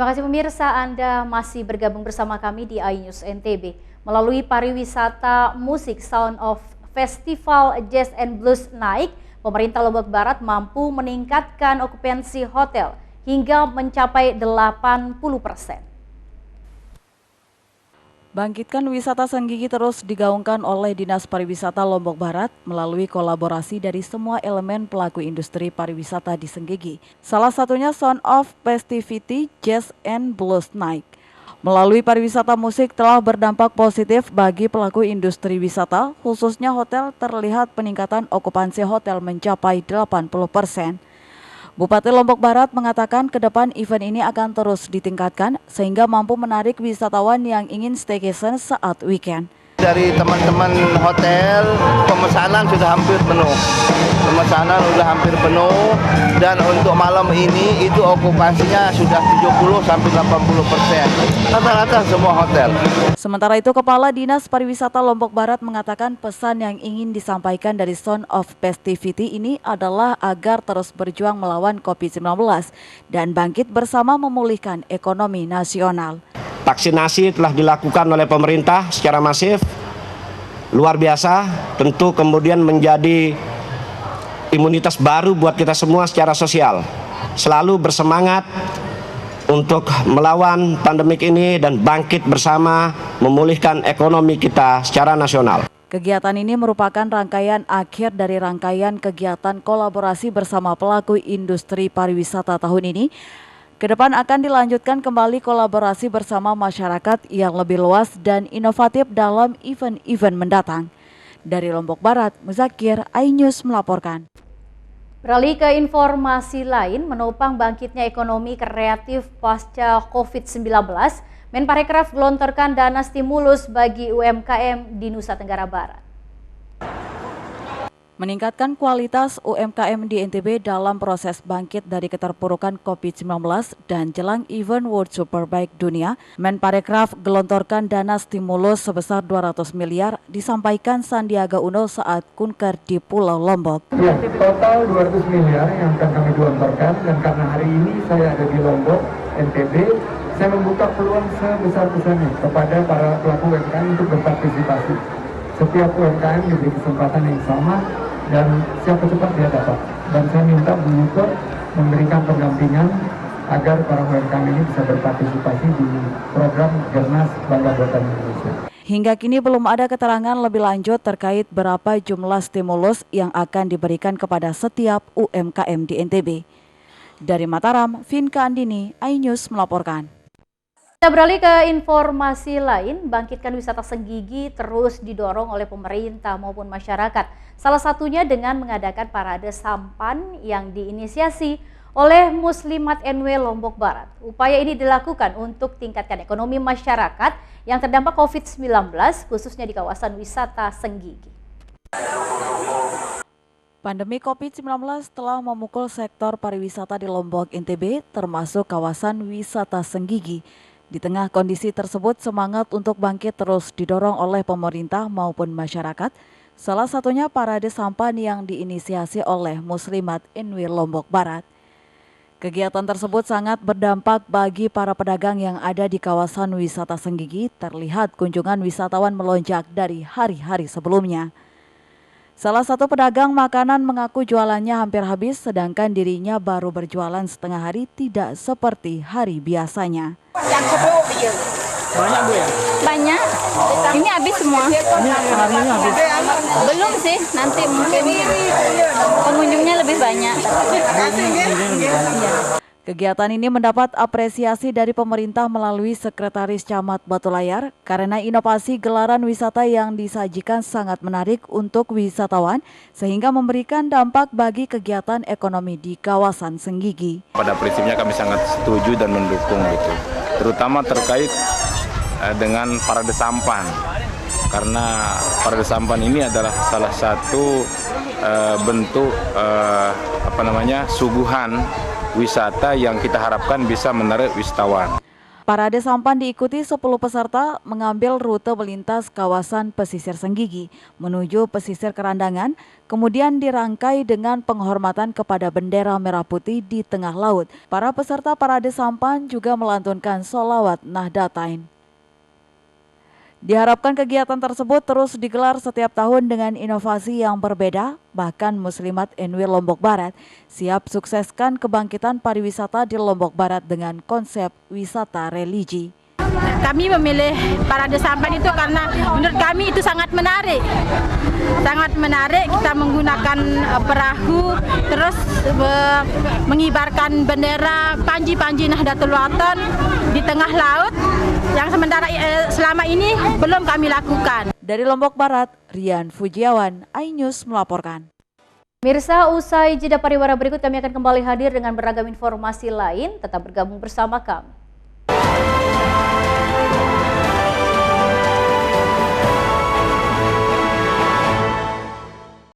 Terima kasih pemirsa, Anda masih bergabung bersama kami di iNews NTB. Melalui pariwisata musik Sound of Festival Jazz and Blues naik, pemerintah Lombok Barat mampu meningkatkan okupansi hotel hingga mencapai 80%. Bangkitkan wisata Senggigi terus digaungkan oleh Dinas Pariwisata Lombok Barat melalui kolaborasi dari semua elemen pelaku industri pariwisata di Senggigi. Salah satunya Sound of Festivity Jazz and Blues Night. Melalui pariwisata musik telah berdampak positif bagi pelaku industri wisata, khususnya hotel terlihat peningkatan okupansi hotel mencapai 80%. Bupati Lombok Barat mengatakan ke depan event ini akan terus ditingkatkan sehingga mampu menarik wisatawan yang ingin staycation saat weekend. Dari teman-teman hotel, pemesanan sudah hampir penuh. Dan untuk malam ini itu okupasinya sudah 70-80%. Rata-rata semua hotel. Sementara itu, Kepala Dinas Pariwisata Lombok Barat mengatakan pesan yang ingin disampaikan dari Sound of Festivity ini adalah agar terus berjuang melawan COVID-19 dan bangkit bersama memulihkan ekonomi nasional. Vaksinasi telah dilakukan oleh pemerintah secara masif, luar biasa, tentu kemudian menjadi imunitas baru buat kita semua secara sosial. Selalu bersemangat untuk melawan pandemik ini dan bangkit bersama memulihkan ekonomi kita secara nasional. Kegiatan ini merupakan rangkaian akhir dari rangkaian kegiatan kolaborasi bersama pelaku industri pariwisata tahun ini. Kedepan akan dilanjutkan kembali kolaborasi bersama masyarakat yang lebih luas dan inovatif dalam event-event mendatang. Dari Lombok Barat, Muzakir, iNews melaporkan. Beralih ke informasi lain, menopang bangkitnya ekonomi kreatif pasca COVID-19, Menparekraf gelontorkan dana stimulus bagi UMKM di Nusa Tenggara Barat. Meningkatkan kualitas UMKM di NTB dalam proses bangkit dari keterpurukan COVID-19 dan jelang event World Superbike Dunia, Menparekraf gelontorkan dana stimulus sebesar 200 miliar disampaikan Sandiaga Uno saat kunker di Pulau Lombok. Ya, total 200 miliar yang akan kami gelontorkan, dan karena hari ini saya ada di Lombok, NTB, saya membuka peluang sebesar-besarnya kepada para pelaku UMKM untuk berpartisipasi. Setiap UMKM diberi kesempatan yang sama dan siapa cepat dia dapat. Dan saya minta Bu Yuko memberikan pendampingan agar para UMKM ini bisa berpartisipasi di program Gernas Bangga Buatan Indonesia. Hingga kini belum ada keterangan lebih lanjut terkait berapa jumlah stimulus yang akan diberikan kepada setiap UMKM di NTB. Dari Mataram, Vinka Andini, iNews melaporkan. Kita beralih ke informasi lain, bangkitkan wisata Senggigi terus didorong oleh pemerintah maupun masyarakat. Salah satunya dengan mengadakan parade sampan yang diinisiasi oleh Muslimat NW Lombok Barat. Upaya ini dilakukan untuk tingkatkan ekonomi masyarakat yang terdampak COVID-19, khususnya di kawasan wisata Senggigi. Pandemi COVID-19 telah memukul sektor pariwisata di Lombok NTB, termasuk kawasan wisata Senggigi. Di tengah kondisi tersebut, semangat untuk bangkit terus didorong oleh pemerintah maupun masyarakat, salah satunya parade sampan yang diinisiasi oleh Muslimat NW Lombok Barat. Kegiatan tersebut sangat berdampak bagi para pedagang yang ada di kawasan wisata Senggigi, terlihat kunjungan wisatawan melonjak dari hari-hari sebelumnya. Salah satu pedagang makanan mengaku jualannya hampir habis, sedangkan dirinya baru berjualan setengah hari, tidak seperti hari biasanya. Banyak Bu ya? Banyak. Ini habis semua. Ini harinya habis. Belum sih, nanti mungkin pengunjungnya lebih banyak. Kegiatan ini mendapat apresiasi dari pemerintah melalui Sekretaris Camat Batu Layar karena inovasi gelaran wisata yang disajikan sangat menarik untuk wisatawan sehingga memberikan dampak bagi kegiatan ekonomi di kawasan Senggigi. Pada prinsipnya kami sangat setuju dan mendukung gitu, terutama terkait dengan parade sampan, karena parade sampan ini adalah salah satu bentuk suguhan wisata yang kita harapkan bisa menarik wisatawan. Parade sampan diikuti 10 peserta mengambil rute melintas kawasan pesisir Senggigi menuju pesisir Kerandangan, kemudian dirangkai dengan penghormatan kepada bendera merah putih di tengah laut. Para peserta parade sampan juga melantunkan sholawat Nahdlatain. Diharapkan kegiatan tersebut terus digelar setiap tahun dengan inovasi yang berbeda, bahkan Muslimat NW Lombok Barat siap sukseskan kebangkitan pariwisata di Lombok Barat dengan konsep wisata religi. Kami memilih parade sampan itu karena menurut kami itu sangat menarik. Sangat menarik, kita menggunakan perahu, terus mengibarkan bendera Panji Nahdlatul Wathon di tengah laut, yang sementara selama ini belum kami lakukan. Dari Lombok Barat, Rian Fujiawan, iNews melaporkan. Mirsa, usai jeda pariwara berikut kami akan kembali hadir dengan beragam informasi lain. Tetap bergabung bersama kami.